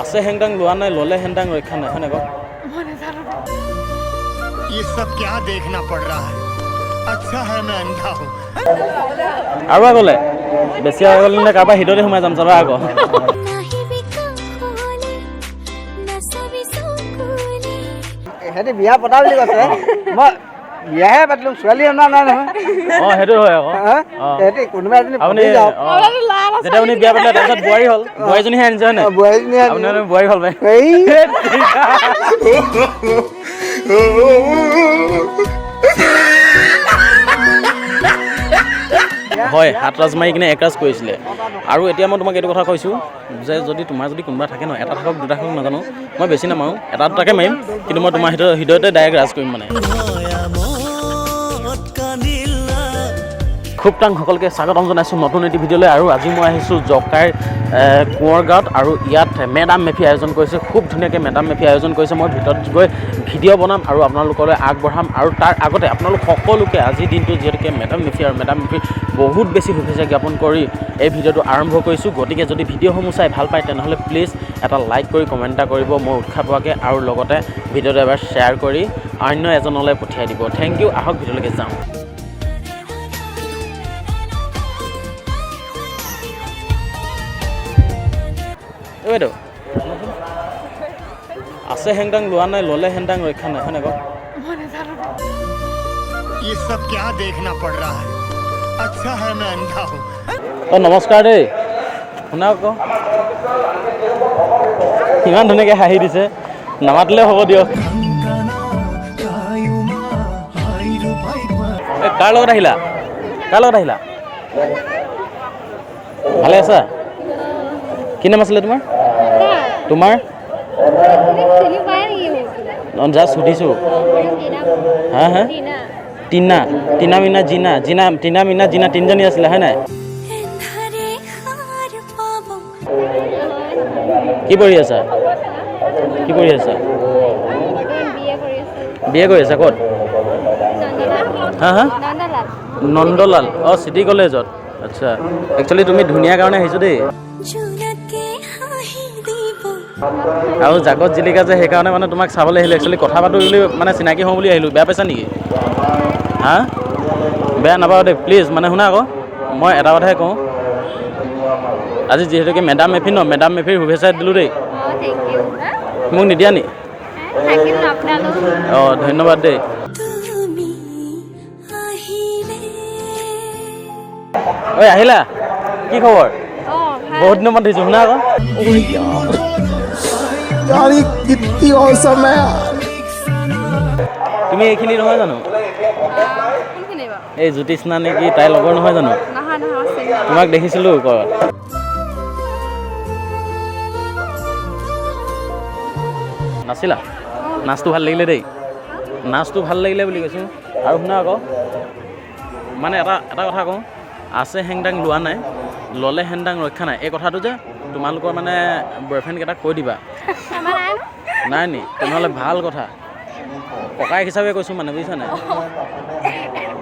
আছে হেংদাং লোৱা নাই ললে হেংদাং ৰক্ষা নাই হয় নাই কওক ये सब क्या देखना पड़ रहा है अच्छा है मैं अंधा हूँ আৰু আগলে বেছি আগলে নে কাৰোবাৰ হৃদয়তে সোমাই যাম চাবা আকৌ সিহঁতে বিয়া পতা বুলি কৈছে মই বিয়াহে পাতিলো ছোৱালী অনা নাই নহয় সেইটো হয় আকৌ সিহঁতে কোনোবা এজনী আপুনি পতি যাওক যেতিয়া আপুনি বিয়া পাতিলে তাৰপিছত বোৱাৰী হ'ল বোৱাৰীজনীহে আনিছে হয় নাই বোৱাৰীজনী আপুনি বোৱাৰী হ'ল পাই হয় হাত ৰাজ মাৰি কিনে একৰাজ কৰিছিলে আৰু এতিয়া মই তোমাক এইটো কথা কৈছোঁ যে যদি তোমাৰ যদি কোনোবা থাকে ন এটা থাকক দুটা থাকক নাজানো মই বেছি নামাৰোঁ এটা দুটাকে মাৰিম কিন্তু মই তোমাৰ হৃদয়তে ডাইৰেক্ট ৰাজ কৰিম মানে খুব টাং সকলোকে স্বাগতম জনাইছোঁ নতুন এটি ভিডিঅ'লৈ আৰু আজি মই আহিছোঁ জকাইৰ কোঁৱৰ গাঁৱত আৰু ইয়াত মেডাম মেফি আয়োজন কৰিছে খুব ধুনীয়াকৈ মেডাম মেফি আয়োজন কৰিছে মই ভিতৰত গৈ ভিডিঅ' বনাম আৰু আপোনালোকলৈ আগবঢ়াম আৰু তাৰ আগতে আপোনালোক সকলোকে আজিৰ দিনটো যিহেতুকে মেডাম মেফি বহুত বেছি শুভেচ্ছা জ্ঞাপন কৰি এই ভিডিঅ'টো আৰম্ভ কৰিছোঁ গতিকে যদি ভিডিঅ'সমূহ চাই ভাল পায় তেনেহ'লে প্লিজ এটা লাইক কৰি কমেণ্ট এটা কৰিব মই উৎসাহ পোৱাকৈ আৰু লগতে ভিডিঅ'টো এবাৰ শ্বেয়াৰ কৰি অন্য এজনলৈ পঠিয়াই দিব থেংক ইউ আহক ভিডিঅ'লৈকে যাওঁ এইটো আছে হেংদাং লোৱা নাই ললে হেংদাং ৰক্ষা নাই হয় নাই কওক ये सब क्या देखना पड़ रहा है अच्छा है मैं अंधा हूँ নমস্কাৰ দেই শুনা আকৌ ইমান ধুনীয়াকৈ হাঁহি দিছে নামাতিলে হ'ব দিয়ক কাৰ লগত আহিলা ভালে আছা কি নাম আছিলে তোমাৰ জাষ্ট সুধিছোঁ হা টিনা মিনা জিনা তিনিজনী আছিলে হয় নাই কি পঢ়ি আছা বিয়ে কৰি আছা ক'ত হা নন্দলাল চিটি কলেজত আচ্ছা একচুৱেলি তুমি ধুনীয়া কাৰণে আহিছোঁ দেই আৰু জাকত জিলিকা যে সেইকাৰণে মানে তোমাক চাবলৈ আহিলোঁ একচুৱেলি কথা পাতোঁ বুলি মানে চিনাকি হওঁ বুলি আহিলোঁ বেয়া পাইছা নেকি হা বেয়া নাপাওঁ দেই প্লিজ মানে শুনা আকৌ মই এটা কথাই কওঁ আজি যিহেতুকে মেডাম মেফিৰ শুভেচ্ছা দিলোঁ দেই মোক নিদিয়া নি ধন্যবাদ দেই ঐ আহিলা কি খবৰ বহুত দিনৰ মূৰত দিছোঁ শুনা আকৌ তুমি এইখিনি নহয় জানো এই জ্যোতিষ্ণা নেকি তাইৰ লগৰ নহয় জানো তোমাক দেখিছিলোঁ ক'ৰবাত নাচিলা নাচটো ভাল লাগিলে দেই বুলি কৈছোঁ আৰু শুনা আকৌ মানে এটা কথা কওঁ আছে হেংদাং লোৱা নাই ললে হেংদাং ৰক্ষা নাই এই কথাটো যে তোমালোকৰ মানে বয়ফ্ৰেণ্ডকেইটাক কৈ দিবা নাই নি তেনেহ'লে ভাল কথা ককায়েক হিচাপে কৈছোঁ মানে বুজিছা নাই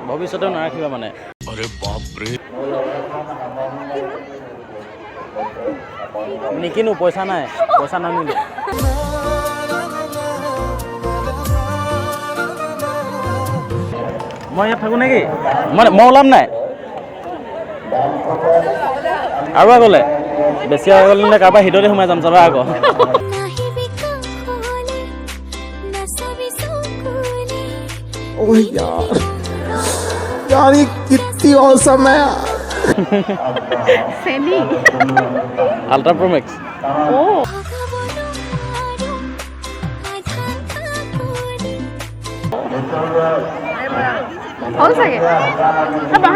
ভৱিষ্যতেও নাৰাখিবা মানে নিকিনো পইচা নানিলো মই ইয়াত থাকোঁ নেকি মই ওলাম নাই আৰু আগলে বেছি আগলে নে কাৰোবাৰ হৃদয়তে সোমাই যাম চাবা আকৌ यार ये कितनी औसम है আল্ট্ৰা প্ৰ' মেক্স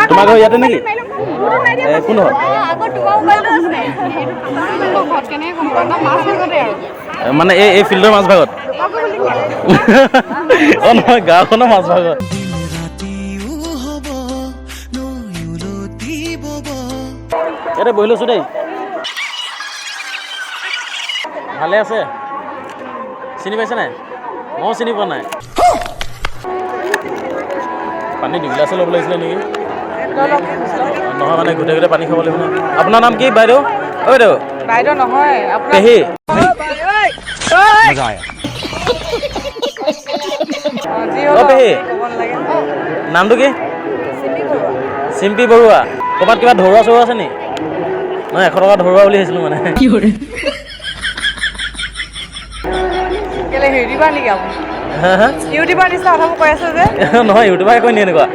তোমাৰ ঘৰ ইয়াতে নেকি কোন হয় মানে এই ফিল্ডৰ মাজভাগত নহয় গাঁওখনৰ মাজভাগত ইয়াতে বহি লৈছোঁ দেই ভালে আছে চিনি পাইছে নাই ময়ো চিনি পোৱা নাই পানী দুগিলাছে ল'ব লাগিছিলে নেকি নহয় মানে গোটেই পানী খাব লাগিব নহয় আপোনাৰ নাম কি বাইদেউ বাইদেউ নহয় পেহী মজা আয়া অ' পেহী নামটো কি চিম্পী বৰুৱা ক'ৰবাত কিবা ধৰুৱা চৰুৱা আছে নি নহয় 100 টকা ধৰুৱা বুলি ভাবিছিলোঁ মানে হা হা ইউটিউবাৰ নিচিনা কথাবোৰ কৈ আছে যে নহয় ইউটিউবাৰে কৈ নিয়ে এনেকুৱা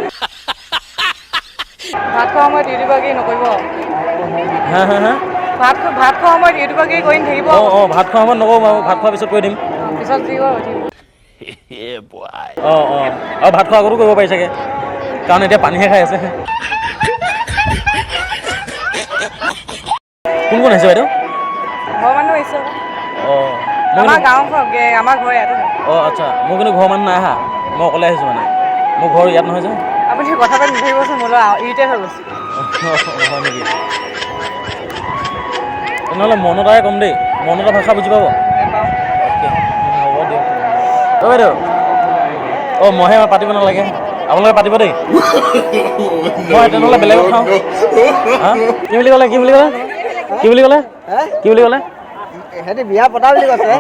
ভাত খোৱা সময়ত ইউটিউবাৰকে নকৰিব হা হা হা ভাত খোৱা সময়ত ইউটিউবাৰকে কৰি থাকিব অঁ ভাত খোৱা সময়ত নকওঁ বাৰু ভাত খোৱাৰ পিছত কৈ দিম পিছত যি হয় উঠিব অঁ আৰু ভাত খোৱাৰ আগতো কৰিব পাৰি চাগে কাৰণ এতিয়া পানীহে খাই আছে কোন কোন আহিছে বাইদেউ ঘৰৰ মানুহ আহিছে অঁ আমাৰ গাঁও আমাৰ ঘৰ ইয়াতে অঁ আচ্ছা মোৰ কিন্তু ঘৰৰ মানুহ নাই আহা মই অকলে আহিছোঁ মানে মোৰ ঘৰ ইয়াত নহয় যে আপুনি কথা পাতি নাথাকিবচোন মোলৈ ইৰিটেট হৈ গৈছে হয় নেকি তেনেহ'লে মনতাৰে ক'ম দেই মনতা ভাষা বুজি পাব হ'ব দিয়ক অ' বাইদেউ অঁ মইহে পাতিব নালাগে আপোনালোকে পাতিব দেই মই তেনেহ'লে বেলেগত খাওঁ হা কি বুলি ক'লে কি বুলি ক'লে কি বুলি ক'লে কি বুলি ক'লে সিহঁতে বিয়া পতা বুলি কৈছে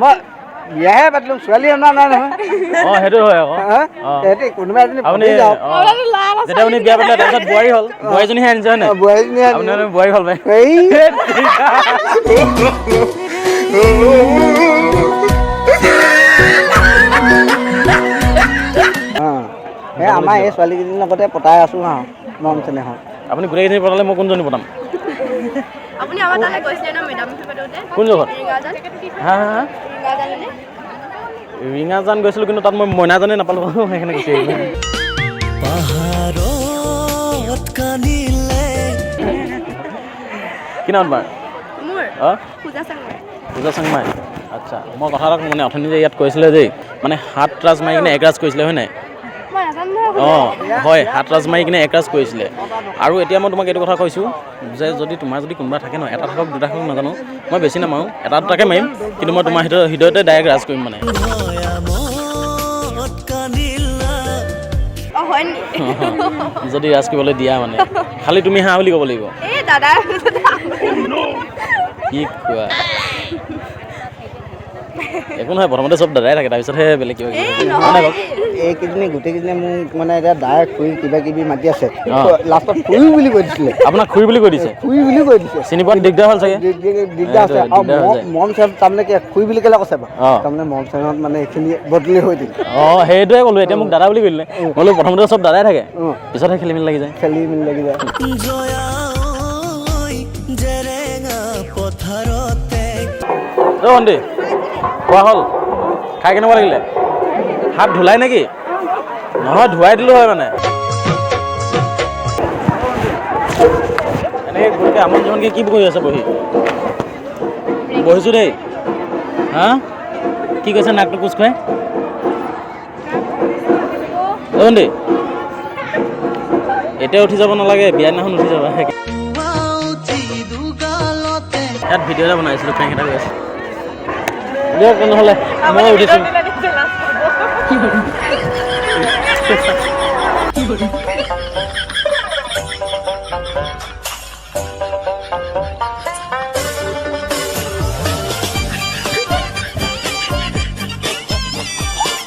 মই বিয়াহে পাতিলোঁ ছোৱালী অনা নাই নহয় অঁ সেইটো হয় আকৌ সিহঁতে কোনোবা এজনী আপুনি পতি যাওক যেতিয়া আপুনি বিয়া পাতিলে তাৰপিছত বোৱাৰী হ'ল বোৱাৰীজনীহে আনিছে হয় নাই বোৱাৰীজনী আপুনি বোৱাৰী হ'ল পাই এই এই আমাৰ এই ছোৱালীকেইজনীৰ লগতে পতাই আছোঁ হা মৰম চেনেহত আপুনি গোটেইখিনি পতালে মই কোনজনী পতাম আপুনি আমাৰ তালৈ গৈছিলে ন মেডাম পাতোতে কোন জগত ৰিঙাজান হা হা হা ৰিঙাজানলৈ ৰিঙাজান গৈছিলোঁ কিন্তু তাত মই মইনাজানে নাপালোঁ সেইখিনি গুচি আহিলোঁ কি নাম তোমাৰ মোৰ অঁ পূজা চাংমাই পূজা চাংমাই আচ্ছা মই কথা এটা মানে অথনি যে ইয়াত কৈছিলে যে মানে 7 ৰাজ মাৰি কিনে 1 ৰাজ কৰিছিলে হয় নাই মই নাজানো নহয় অঁ হয় 7 ৰাজ মাৰি কিনে 1 ৰাজ কৰিছিলে আৰু এতিয়া মই তোমাক এইটো কথা কৈছোঁ যে যদি তোমাৰ যদি কোনোবা থাকে ন এটা থাকক দুটা থাকক নাজানো মই বেছি নামাৰোঁ এটা দুটাকে মাৰিম কিন্তু মই তোমাৰ হৃদয়তে ডাইৰেক্ট ৰাজ কৰিম মানে অঁ হয় নেকি যদি ৰাজ কৰিবলৈ দিয়া মানে খালি তুমি হা বুলি ক'ব লাগিব এই দাদা কি কোৱা একো নহয় প্ৰথমতে চব দাদাই থাকে তাৰপিছতহে বেলেগ কিবা কিবি এইকেইজনী গোটেইকেইজনী মোক মানে এতিয়া ডাইৰেক্ট খুৰী কিবা কিবি মাতি আছে অঁ। লাষ্টত খুৰী বুলি কৈ দিছিলে আপোনাক খুৰী বুলি কৈ দিছে খুৰী বুলি কৈ দিছে চিনি পোৱাত দিগদাৰ হ'ল চাগে দিগদাৰ আছে আৰু দিগদাৰ হৈ যায়। মৰম চেনেহ তাৰমানে কি খুৰী বুলি ক'লে কৈছে বাৰু অঁ। তাৰমানে মৰম চেনেহত মানে এইখিনি বদলি হৈ দিলে অঁ সেইটোৱে ক'লোঁ এতিয়া মোক দাদা বুলি কৈ দিলে মই বোলো প্ৰথমতে চব দাদাই থাকে অঁ। পিছতহে খেলি মেলি লাগি যায় খেলি মেলি লাগি যায় অ' ভণ্টি খোৱা হ'ল খাই কেনেকুৱা লাগিলে হাত ধুলাই নেকি নহয় ধুৱাই দিলোঁ হয় মানে এনেকৈ গোটেই আমন জীমনকৈ কি কৰি আছে বহি বহিছোঁ দেই হা কি কৈছে নাকটো কোচ খুৱাই অ' ভণ্টি এতিয়া উঠি যাব নালাগে বিয়া দিনাখন উঠি যাবা ইয়াত ভিডিঅ' এটা বনাইছিলোঁ ফেং এটা গৈ আছে দিয়ক তেনেহ'লে মই উঠিছোঁ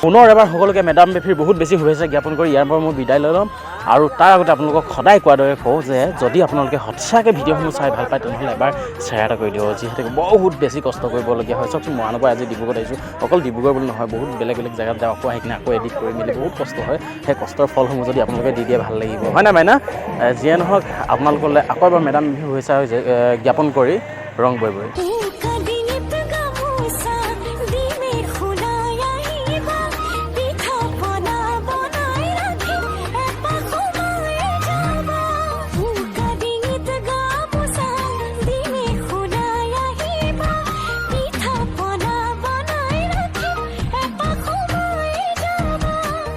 পুনৰ এবাৰ সকলোকে মেডাম মেফিৰ বহুত বেছি শুভেচ্ছা জ্ঞাপন কৰি ইয়াৰ পৰা মই বিদায় লৈ ল'ম আৰু তাৰ আগতে আপোনালোকক সদায় কোৱাৰ দৰে কওঁ যে যদি আপোনালোকে সঁচাকৈ ভিডিঅ'সমূহ চাই ভাল পায় তেনেহ'লে এবাৰ শ্বেয়াৰ এটা কৰি দিব যিহেতু বহুত বেছি কষ্ট কৰিবলগীয়া হয় চাওকচোন মৰাণৰ পৰা আজি ডিব্ৰুগড়ত আহিছোঁ অকল ডিব্ৰুগড় বুলি নহয় বহুত বেলেগ বেলেগ জেগাত যাওঁ আকৌ আহি কিনে আকৌ এডিট কৰি মেলি বহুত কষ্ট হয় সেই কষ্টৰ ফলসমূহ যদি আপোনালোকে দি দিয়ে ভাল লাগিব হয় নাই মাইনা যিয়ে নহওক আপোনালোকলৈ আকৌ এবাৰ মেডাম মেফিৰ শুভেচ্ছা জ্ঞাপন কৰি ৰং বৈ